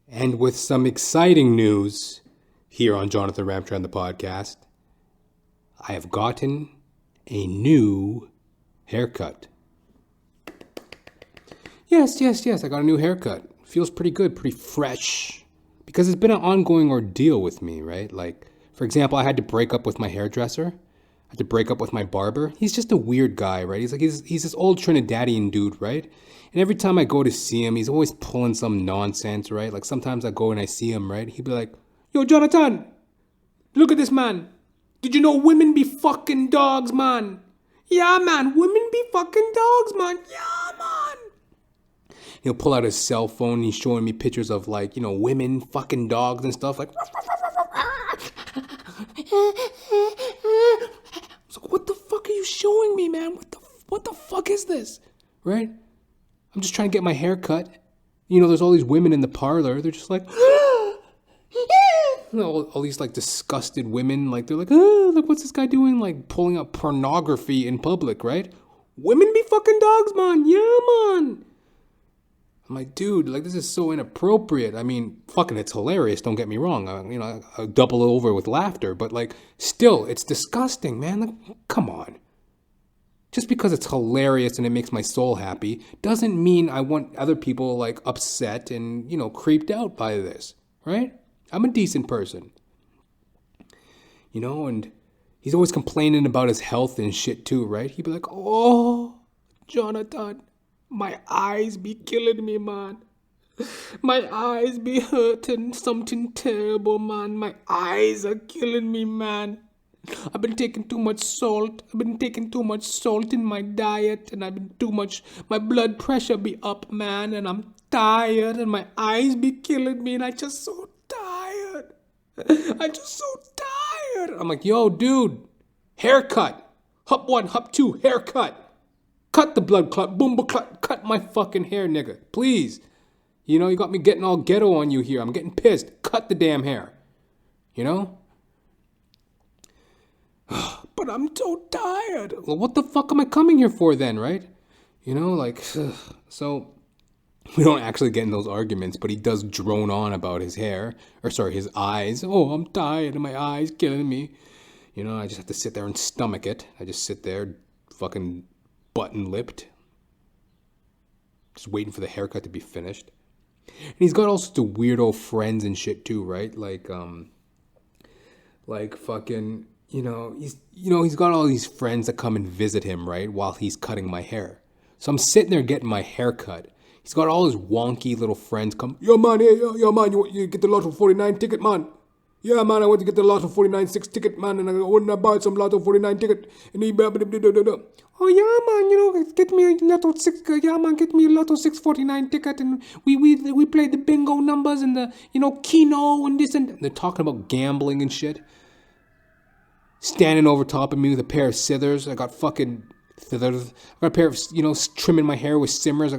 And with some exciting news here on Johnathan Ramcharan, the podcast, I have gotten a new haircut. Yes, I got a new haircut. Feels pretty good, pretty fresh. Because it's been an ongoing ordeal with me, right? Like, for example, I had to break up with my hairdresser. I had to break up with my barber. He's just a weird guy, right? He's this old Trinidadian dude, right? And every time I go to see him, he's always pulling some nonsense, right? Like sometimes I go and I see him, right? He'd be like, "Yo, Johnathan, look at this, man. Did you know women be fucking dogs, man? Yeah, man, women be fucking dogs, man. Yeah, man." He'll pull out his cell phone and he's showing me pictures of like, women fucking dogs and stuff like. So what the fuck are you showing me, man? What the fuck is this? Right? I'm just trying to get my hair cut. There's all these women in the parlor. They're just like, all these like disgusted women. Like they're like, look, what's this guy doing? Like pulling up pornography in public, right? Women be fucking dogs, man. Yeah, man. I'm like, dude, like this is so inappropriate. I mean, fucking, it's hilarious. Don't get me wrong. I double over with laughter, but like, still, it's disgusting, man. Like, come on. Just because it's hilarious and it makes my soul happy doesn't mean I want other people like upset and creeped out by this, right? I'm a decent person, and he's always complaining about his health and shit too, right? He'd be like, "Oh, Johnathan, my eyes be killing me, man. My eyes be hurting. Something terrible, man. My eyes are killing me, man. I've been taking too much salt. I've been taking too much salt in my diet, and my blood pressure be up, man, and I'm tired, and my eyes be killing me, and I'm just so tired. I'm like, yo, dude, haircut. Hup 1, Hup 2, haircut. Cut the blood clot, boomba clot, cut my fucking hair, nigga. Please. You got me getting all ghetto on you here. I'm getting pissed. Cut the damn hair. But I'm so tired. Well, what the fuck am I coming here for then, right? So we don't actually get in those arguments, but he does drone on about his hair, his eyes. Oh, I'm tired and my eyes killing me. I just have to sit there and stomach it. I just sit there fucking button-lipped, just waiting for the haircut to be finished. And he's got all sorts of weirdo friends and shit too, right? Like fucking, he's got all these friends that come and visit him, right, while he's cutting my hair. So I'm sitting there getting my hair cut. He's got all his wonky little friends come, "Yo, man, yo, man, you get the Lotto 49 ticket, man. Yeah, man, I want to get the Lotto 49 6 ticket, man, and I want to buy some Lotto 49 ticket." And he, "Oh, yeah, man, get me a Lotto 6, yeah, man, get me a Lotto 649 ticket, and we play the bingo numbers and the, Keno and this and..." They're talking about gambling and shit. Standing over top of me with a pair of scissors. I got fucking scissors. I got a pair of, trimming my hair with scissors.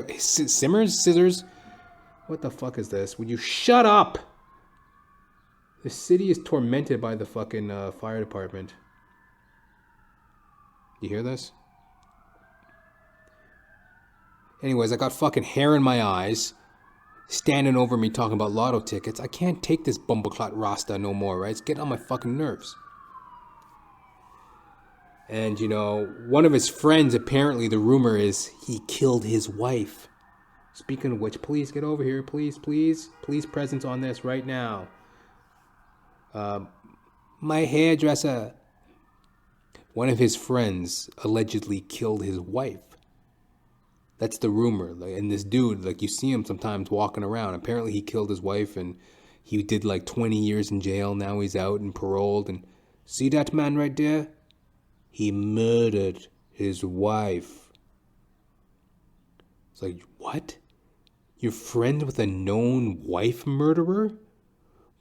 What the fuck is this? Would you shut up? The city is tormented by the fucking fire department. You hear this? Anyways, I got fucking hair in my eyes, standing over me talking about lotto tickets. I can't take this bumbleclot Rasta no more, right? It's getting on my fucking nerves. And, one of his friends, apparently the rumor is he killed his wife. Speaking of which, please get over here. Please presence on this right now. My hairdresser. One of his friends allegedly killed his wife. That's the rumor. And this dude, you see him sometimes walking around. Apparently he killed his wife and he did 20 years in jail. Now he's out and paroled. And see that man right there? He murdered his wife. It's like, what? You're friends with a known wife murderer?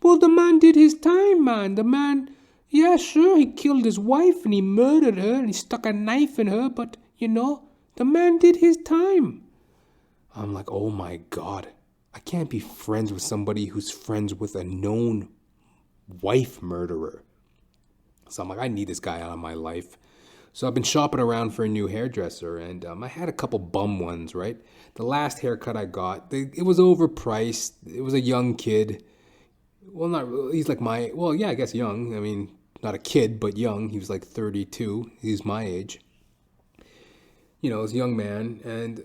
Well, the man did his time, man. The man, yeah, sure, he killed his wife and he murdered her and he stuck a knife in her, but, the man did his time. I'm like, oh my God. I can't be friends with somebody who's friends with a known wife murderer. So I'm like, I need this guy out of my life. So I've been shopping around for a new hairdresser, and I had a couple bum ones, right? The last haircut I got, it was overpriced. It was a young kid. Well, not really. He's like I guess young. I mean, not a kid, but young. He was like 32. He's my age. He's a young man, and,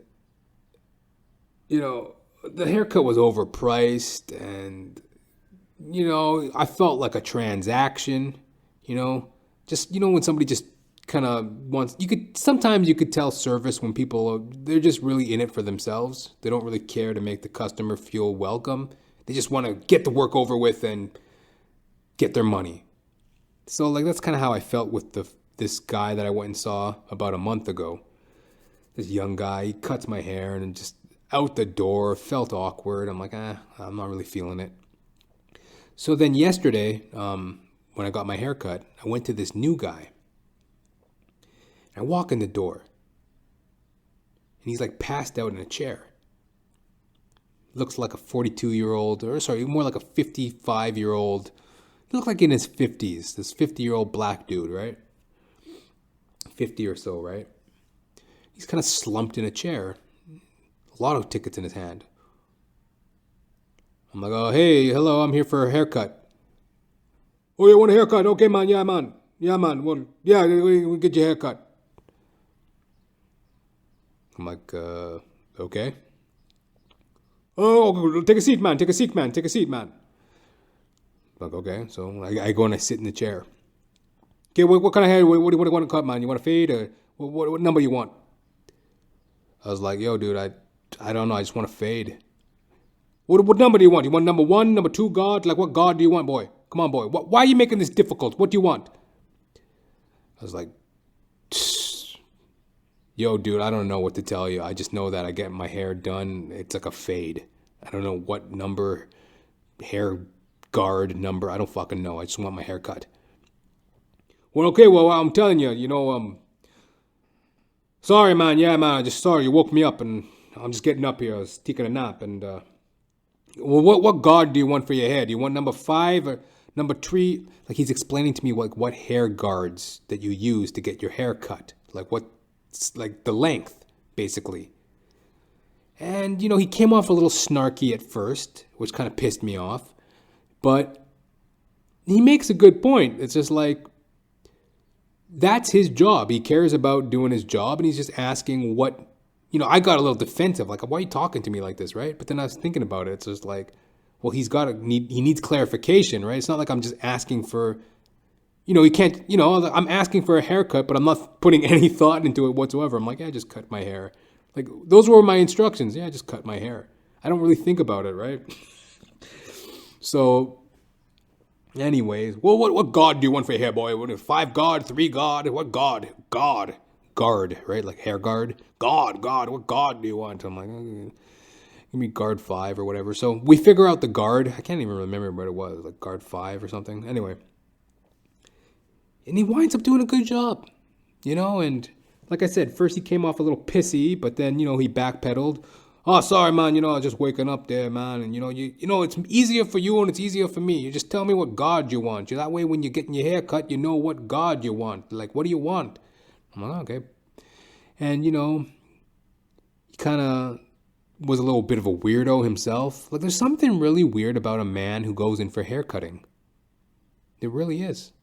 the haircut was overpriced, and, I felt like a transaction, just, when somebody just kind of wants, sometimes you could tell service when they're just really in it for themselves. They don't really care to make the customer feel welcome. They just want to get the work over with and get their money. So like that's kind of how I felt with this guy that I went and saw about a month ago. This young guy, he cuts my hair and just out the door, felt awkward. I'm like, I'm not really feeling it. So then yesterday, when I got my haircut, I went to this new guy. I walk in the door, and he's like passed out in a chair. Looks like a 42-year-old, more like a 55-year-old. He looked like in his 50s, this 50-year-old black dude, right? 50 or so, right? He's kind of slumped in a chair. A lot of tickets in his hand. I'm like, oh, hey, hello, I'm here for a haircut. Oh, you want a haircut? Okay, man, yeah, man. Yeah, man, well, yeah, we'll get your haircut. I'm like, okay. Oh, take a seat, man. I'm like, okay. So I go and I sit in the chair. Okay, what kind of hair? What do you want to cut, man? You want a fade? Or what number you want? I was like, yo, dude, I don't know. I just want a fade. What number do you want? You want number 1, number 2 guard? Like, what guard do you want, boy? Come on, boy. Why are you making this difficult? What do you want? I was like, yo, dude, I don't know what to tell you. I just know that I get my hair done. It's like a fade. I don't know what number, hair guard number. I don't fucking know. I just want my hair cut. Well, okay, well, I'm telling you, sorry, man. Yeah, man, just sorry. You woke me up, and I'm just getting up here. I was taking a nap, and, well, what guard do you want for your hair? Do you want number 5 or number 3? Like, he's explaining to me, what hair guards that you use to get your hair cut. Like the length, basically. And, he came off a little snarky at first, which kind of pissed me off. But he makes a good point. It's just like, that's his job. He cares about doing his job, and he's just asking what, I got a little defensive. Like, why are you talking to me like this, right? But then I was thinking about it. It's just like, well, he needs clarification, right? It's not like I'm just asking for, he can't, I'm asking for a haircut, but I'm not putting any thought into it whatsoever. I'm like, yeah, just cut my hair. Like, those were my instructions. Yeah, just cut my hair. I don't really think about it, right? So, anyways, well, what guard do you want for your hair, boy? What, 5 guard, 3 guard? What guard? Guard, right? Like hair guard. God, what guard do you want? I'm like, give me guard 5 or whatever. So we figure out the guard. I can't even remember what it was, like guard 5 or something. Anyway. And he winds up doing a good job, and like I said, first he came off a little pissy, but then, he backpedaled. Oh, sorry, man, I was just waking up there, man. And, it's easier for you and it's easier for me. You just tell me what guard you want. That way when you're getting your hair cut, you know what guard you want. Like, what do you want? I'm like, okay. And, he kind of was a little bit of a weirdo himself. Like, there's something really weird about a man who goes in for hair cutting. There really is.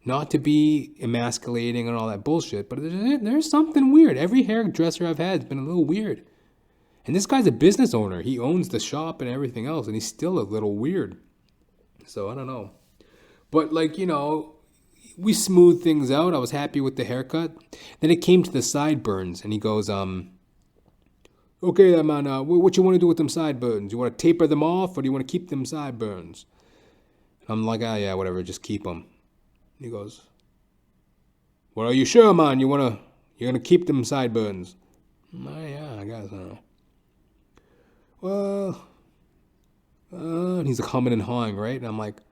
Not to be emasculating and all that bullshit, but there's something weird. Every hairdresser I've had has been a little weird. And this guy's a business owner. He owns the shop and everything else, and he's still a little weird. So, I don't know. But, we smoothed things out. I was happy with the haircut. Then it came to the sideburns, and he goes, okay, man, what you want to do with them sideburns? You want to taper them off, or do you want to keep them sideburns? I'm like, yeah, whatever, just keep them. He goes, well, are you sure, man? You're gonna keep them sideburns? Yeah, I guess so. Well, and he's like humming and hawing, right? And I'm like,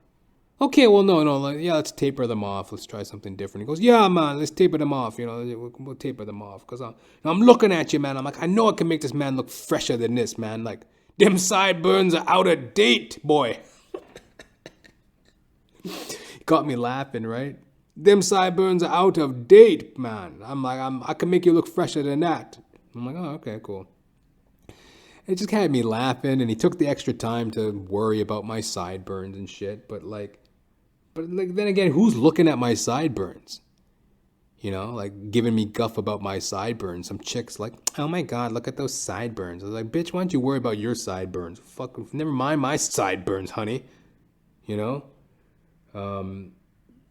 okay, well, no, let's taper them off. Let's try something different. He goes, yeah, man, let's taper them off. We'll taper them off. Because I'm looking at you, man. I'm like, I know I can make this man look fresher than this, man. Like, them sideburns are out of date, boy. Got me laughing, right? them sideburns are out of date, man. I'm like, I can make you look fresher than that. I'm like, oh, okay, cool. It just had me laughing, and he took the extra time to worry about my sideburns and shit. But then again, who's looking at my sideburns? You know, like giving me guff about my sideburns. Some chicks like, oh my God, look at those sideburns. I was like, bitch, why don't you worry about your sideburns? Fuck, never mind my sideburns, honey. You know?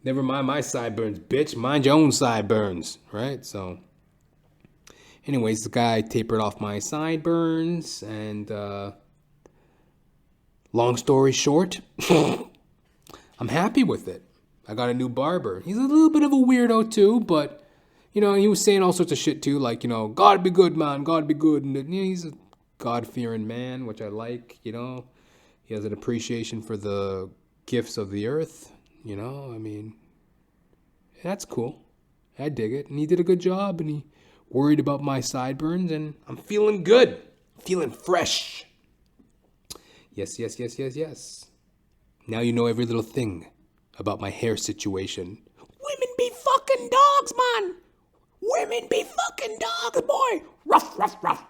Never mind my sideburns, bitch. Mind your own sideburns, right? So, anyways, the guy tapered off my sideburns, and long story short, I'm happy with it. I got a new barber. He's a little bit of a weirdo too, but, you know, he was saying all sorts of shit too, like, you know, God be good, man, God be good. And, you know, he's a God-fearing man, which I like, you know. He has an appreciation for the gifts of the earth, you know. I mean, that's cool. I dig it. And he did a good job, and he worried about my sideburns, and I'm feeling good. Feeling fresh. Yes. Now you know every little thing about my hair situation. Women be fucking dogs, man. Women be fucking dogs, boy. Ruff.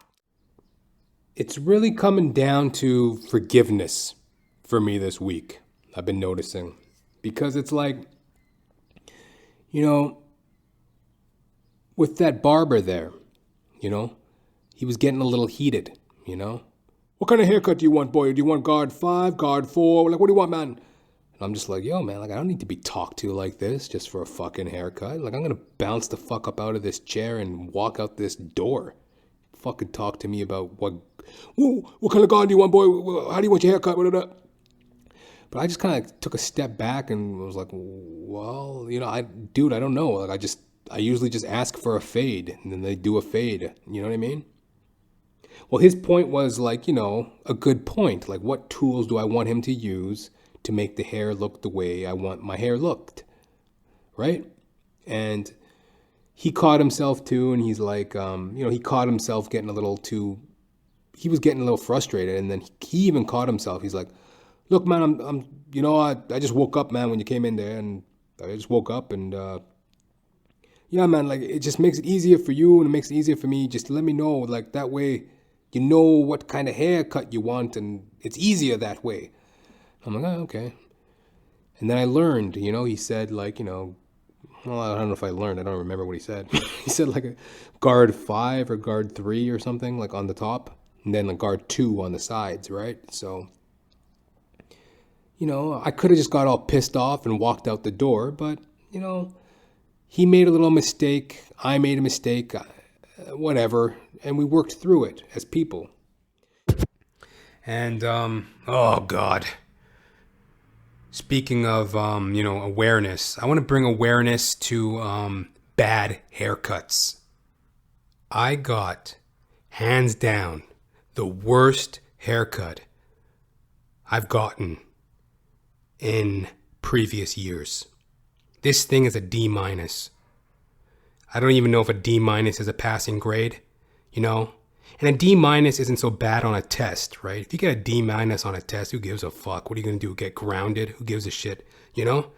It's really coming down to forgiveness for me this week, I've been noticing. Because it's like, you know, with that barber there, you know, he was getting a little heated, you know. What kind of haircut do you want, boy? Do you want guard 5, guard 4? Like, what do you want, man? And I'm just like, yo, man, like, I don't need to be talked to like this just for a fucking haircut. Like, I'm going to bounce the fuck up out of this chair and walk out this door. Fucking talk to me about what kind of guard do you want, boy? How do you want your haircut? But I just kind of took a step back and was like, well, you know, I don't know. Like, I usually just ask for a fade, and then they do a fade. You know what I mean? Well, his point was like, you know, a good point. Like, what tools do I want him to use to make the hair look the way I want my hair looked, right? And he caught himself too, and he's like, you know, he caught himself getting he was getting a little frustrated, and then he even caught himself. He's like, look, man, I'm you know, I just woke up, man, when you came in there, and I just woke up, and yeah, man, like, it just makes it easier for you, and it makes it easier for me. Just let me know, like, that way you know what kind of haircut you want, and it's easier that way. I'm like, oh, okay. And then I learned, you know, he said, like, you know, well, I don't know if I learned. I don't remember what he said. He said, like, a guard 5 or guard 3 or something, like, on the top, and then a guard 2 on the sides, right? So, you know, I could have just got all pissed off and walked out the door, but, you know, he made a little mistake. I made a mistake, whatever, and we worked through it as people. And, oh, God. Speaking of, you know, awareness, I want to bring awareness to bad haircuts. I got, hands down, the worst haircut I've gotten in previous years. This thing is a D-. I don't even know if a D- is a passing grade, you know? And a D- isn't so bad on a test, right? If you get a D- on a test, who gives a fuck? What are you going to do? Get grounded? Who gives a shit? You know?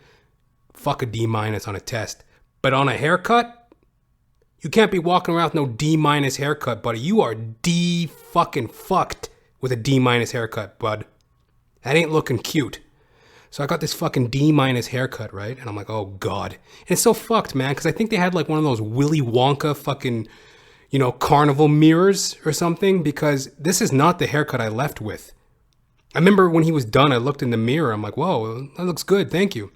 Fuck a D- on a test. But on a haircut, you can't be walking around with no D- haircut, buddy. You are D fucking fucked with a D- haircut, bud. That ain't looking cute. So I got this fucking D- haircut, right? And I'm like, oh God. And it's so fucked, man, because I think they had like one of those Willy Wonka fucking, you know, carnival mirrors or something, because this is not the haircut I left with. I remember when he was done, I looked in the mirror. I'm like, whoa, that looks good. Thank you.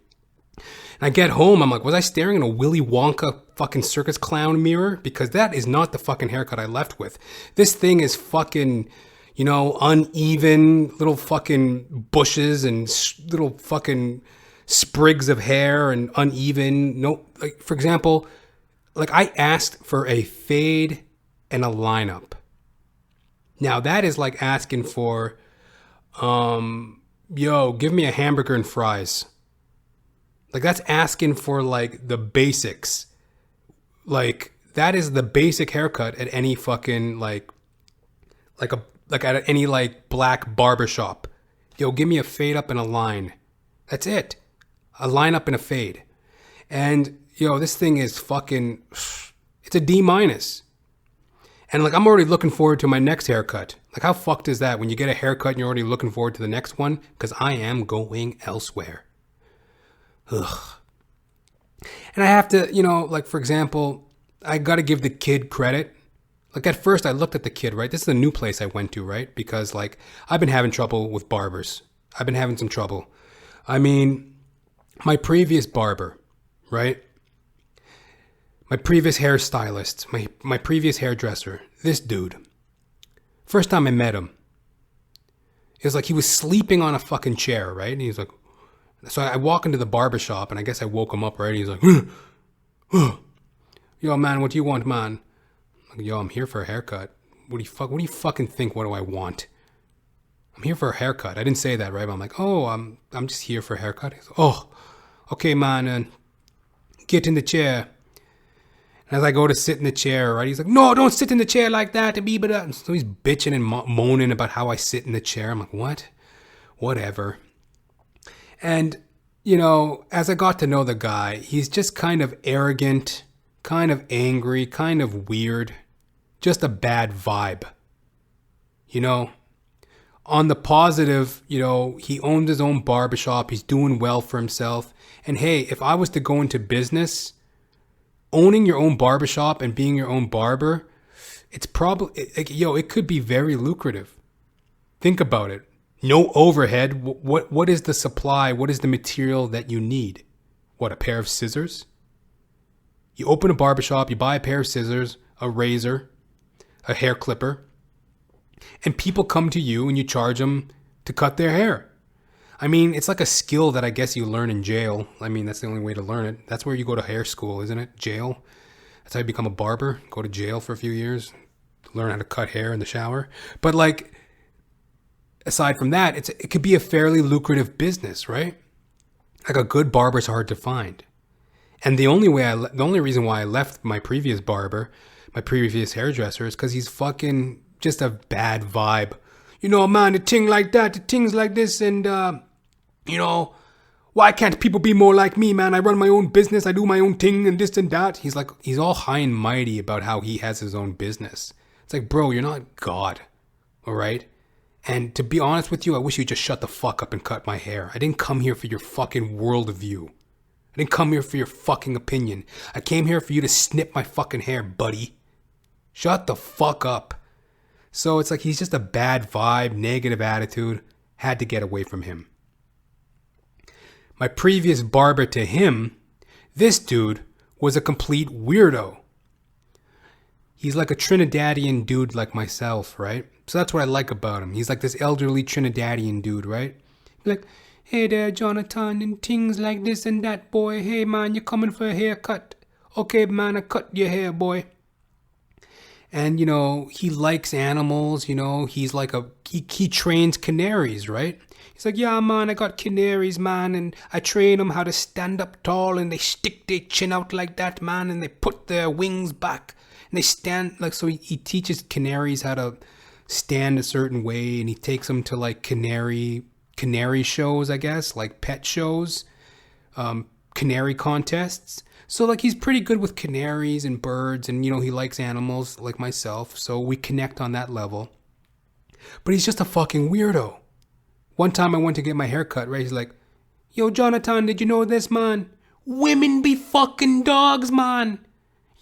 And I get home. I'm like, was I staring in a Willy Wonka fucking circus clown mirror? Because that is not the fucking haircut I left with. This thing is fucking, you know, uneven little fucking bushes and little fucking sprigs of hair and uneven. No, like, for example, like, I asked for a fade and a lineup. Now that is like asking for, yo, give me a hamburger and fries. Like, that's asking for like the basics. Like, that is the basic haircut at any fucking like at any like black barbershop. Yo, give me a fade up and a line. That's it. A line up and a fade. And, this thing is fucking, it's a D minus. And like, I'm already looking forward to my next haircut. Like, how fucked is that when you get a haircut and you're already looking forward to the next one? Because I am going elsewhere. Ugh. And I have to, like, for example, I got to give the kid credit. Like, at first I looked at the kid, right? This is a new place I went to, right? Because, like, I've been having trouble with barbers. I've been having some trouble. I mean, my previous barber, right? My previous hairstylist, my previous hairdresser, this dude. First time I met him, it was like he was sleeping on a fucking chair, right? And he's like, so I walk into the barber shop and I guess I woke him up, right? And he's like, yo, man, what do you want, man? I'm like, yo, I'm here for a haircut. What do you fucking think? What do I want? I'm here for a haircut. I didn't say that, right? But I'm like, oh, I'm just here for a haircut. He's like, oh, okay, man, get in the chair. And as I go to sit in the chair, right, he's like, no, don't sit in the chair like that. And so he's bitching and moaning about how I sit in the chair. I'm like, what? Whatever. And, as I got to know the guy, he's just kind of arrogant, kind of angry, kind of weird. Just a bad vibe. On the positive, he owns his own barbershop. He's doing well for himself. And hey, if I was to go into business, owning your own barbershop and being your own barber, it's probably, it could be very lucrative. Think about it. No overhead. What is the supply? What is the material that you need? What, a pair of scissors? You open a barbershop, you buy a pair of scissors, a razor, a hair clipper, and people come to you and you charge them to cut their hair. I mean, it's like a skill that I guess you learn in jail. I mean, that's the only way to learn it. That's where you go to hair school, isn't it? Jail. That's how you become a barber. Go to jail for a few years. Learn how to cut hair in the shower. But like, aside from that, it could be a fairly lucrative business, right? Like, a good barber's hard to find. And the only reason why I left my previous barber, my previous hairdresser, is because he's fucking just a bad vibe. Man, the thing like that, the things like this, and, why can't people be more like me, man? I run my own business, I do my own thing, and this and that. He's all high and mighty about how he has his own business. It's like, bro, you're not God, all right? And to be honest with you, I wish you'd just shut the fuck up and cut my hair. I didn't come here for your fucking worldview. I didn't come here for your fucking opinion. I came here for you to snip my fucking hair, buddy. Shut the fuck up. So it's like he's just a bad vibe, negative attitude. Had to get away from him. My previous barber to him, this dude was a complete weirdo. He's like a Trinidadian dude like myself, right? So that's what I like about him. He's like this elderly Trinidadian dude, right? Like, hey there, Johnathan, and things like this and that, boy. Hey, man, you coming for a haircut? Okay, man, I cut your hair, boy. And, he likes animals, he's like he trains canaries, right? He's like, yeah, man, I got canaries, man, and I train them how to stand up tall, and they stick their chin out like that, man, and they put their wings back, and they stand, like, so he teaches canaries how to stand a certain way, and he takes them to, like, canary shows, I guess, like pet shows, canary contests. So, like, he's pretty good with canaries and birds, and, he likes animals like myself, so we connect on that level. But he's just a fucking weirdo. One time I went to get my hair cut, right? He's like, yo, Johnathan, did you know this, man? Women be fucking dogs, man.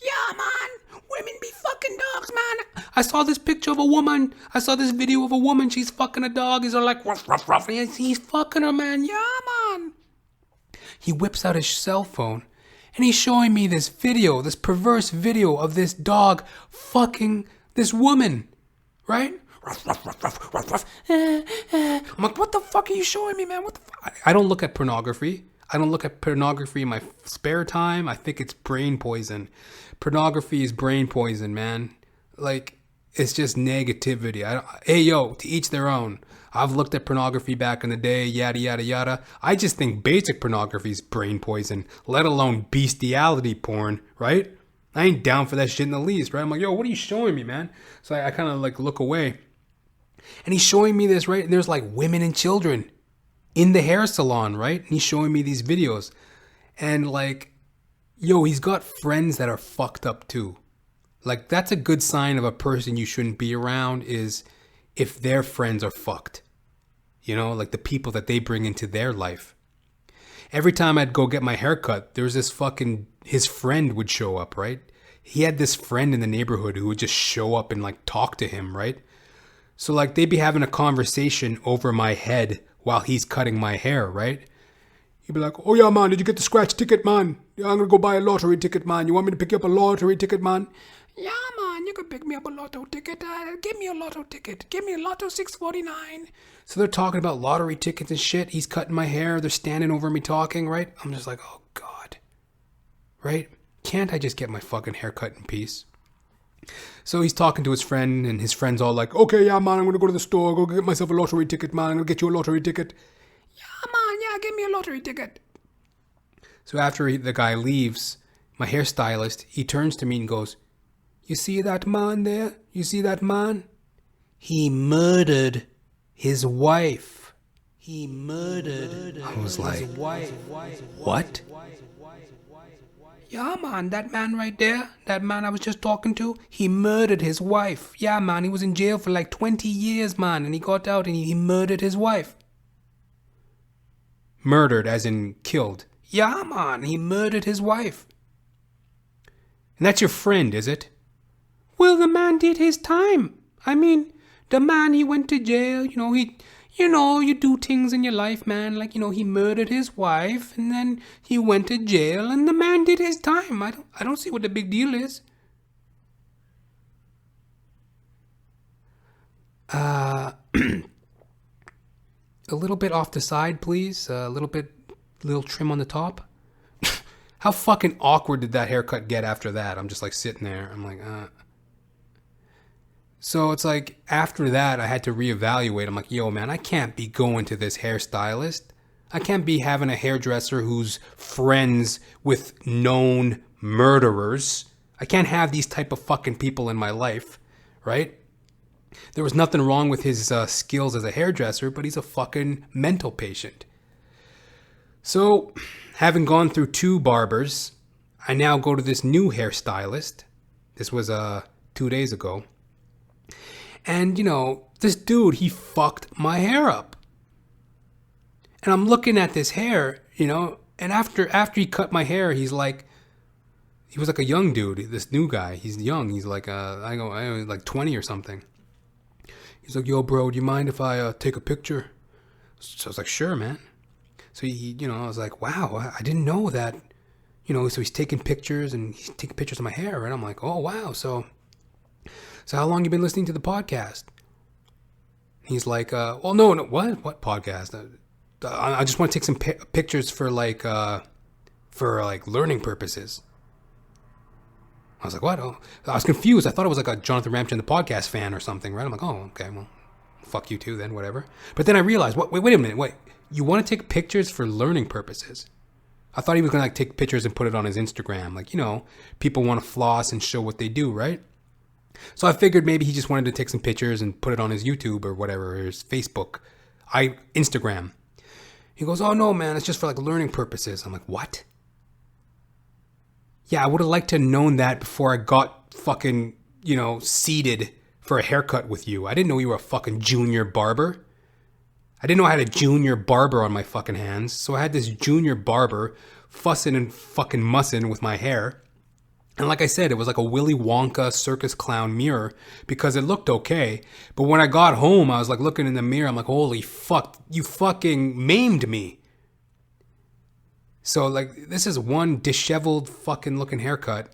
Yeah, man. Women be fucking dogs, man. I saw this picture of a woman. I saw this video of a woman. She's fucking a dog. He's all like, ruff, ruff, ruff. He's fucking her, man. Yeah, man. He whips out his cell phone. And he's showing me this video, this perverse video of this dog fucking this woman, right? I'm like, what the fuck are you showing me, man? What the fuck? I don't look at pornography. I don't look at pornography in my spare time. I think it's brain poison. Pornography is brain poison, man. Like, it's just negativity. Hey, yo, to each their own. I've looked at pornography back in the day, yada, yada, yada. I just think basic pornography is brain poison, let alone bestiality porn, right? I ain't down for that shit in the least, right? I'm like, yo, what are you showing me, man? So I kind of like look away. And he's showing me this, right? And there's like women and children in the hair salon, right? And he's showing me these videos. And like, Yo, he's got friends that are fucked up too. Like, that's a good sign of a person you shouldn't be around, is if their friends are fucked. You know, like the people that they bring into their life. Every time I'd go get my hair cut, there was this his friend would show up, right? He had this friend in the neighborhood who would just show up and like talk to him, right? So like they'd be having a conversation over my head while he's cutting my hair, right? He'd be like, oh yeah, man, did you get the scratch ticket, man? Yeah, I'm going to go buy a lottery ticket, man. You want me to pick you up a lottery ticket, man? Yeah, man, you can pick me up a lotto ticket. Give me a lotto ticket. Give me a lotto 649. So they're talking about lottery tickets and shit. He's cutting my hair. They're standing over me talking, right? I'm just like, oh, God. Right? Can't I just get my fucking hair cut in peace? So he's talking to his friend, and his friend's all like, okay, yeah, man, I'm going to go to the store. Go get myself a lottery ticket, man. I'm going to get you a lottery ticket. Yeah, man, yeah, give me a lottery ticket. So after the guy leaves, my hairstylist, he turns to me and goes, you see that man there? You see that man? He murdered his wife. He murdered I was like, his wife. What? Yeah, man, that man right there, that man I was just talking to, he murdered his wife. Yeah, man, he was in jail for like 20 years, man, and he got out and he murdered his wife. Murdered as in killed. Yeah, man, he murdered his wife. And that's your friend, is it? Well, the man did his time. I mean, the man, he went to jail, you do things in your life, man. Like, he murdered his wife and then he went to jail and the man did his time. I don't see what the big deal is. A little bit off the side, please. A little trim on the top. How fucking awkward did that haircut get after that? I'm just like sitting there. I'm like, So it's like after that, I had to reevaluate. I'm like, yo, man, I can't be going to this hairstylist. I can't be having a hairdresser who's friends with known murderers. I can't have these type of fucking people in my life, right? There was nothing wrong with his skills as a hairdresser, but he's a fucking mental patient. So, having gone through 2 barbers, I now go to this new hairstylist. This was 2 days ago. And, this dude, he fucked my hair up. And I'm looking at this hair, and after he cut my hair, he was like a young dude, this new guy. He's young. He's like, like 20 or something. He's like, yo, bro, do you mind if I take a picture? So I was like, sure, man. So I was like, wow, I didn't know that, so he's taking pictures of my hair. And I'm like, oh, wow. So how long you been listening to the podcast? He's like, well, no, what podcast? I just want to take some pictures for learning purposes. I was like, what? Oh, I was confused. I thought it was like a Johnathan Ramcharan, the podcast fan or something, right? I'm like, oh, okay, well, fuck you too then, whatever. But then I realized, wait a minute, you want to take pictures for learning purposes? I thought he was going to take pictures and put it on his Instagram. Like, people want to floss and show what they do, right? So I figured maybe he just wanted to take some pictures and put it on his YouTube or whatever, or his Facebook, Instagram. He goes, oh no, man, it's just for learning purposes. I'm like, what? Yeah, I would have liked to have known that before I got fucking, seated for a haircut with you. I didn't know you were a fucking junior barber. I didn't know I had a junior barber on my fucking hands. So I had this junior barber fussing and fucking mussing with my hair. And like I said, it was like a Willy Wonka circus clown mirror because it looked okay. But when I got home, I was looking in the mirror. I'm like, holy fuck, you fucking maimed me. So this is one disheveled fucking looking haircut.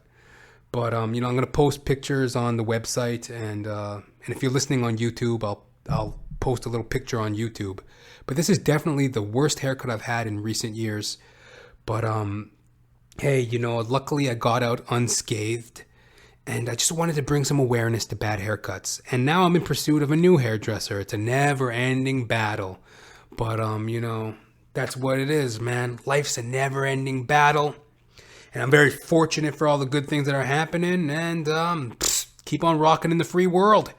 But, I'm going to post pictures on the website. And if you're listening on YouTube, I'll post a little picture on YouTube. But this is definitely the worst haircut I've had in recent years. But, hey, luckily I got out unscathed, and I just wanted to bring some awareness to bad haircuts. And now I'm in pursuit of a new hairdresser. It's a never-ending battle. But, that's what it is, man. Life's a never-ending battle. And I'm very fortunate for all the good things that are happening, and keep on rocking in the free world.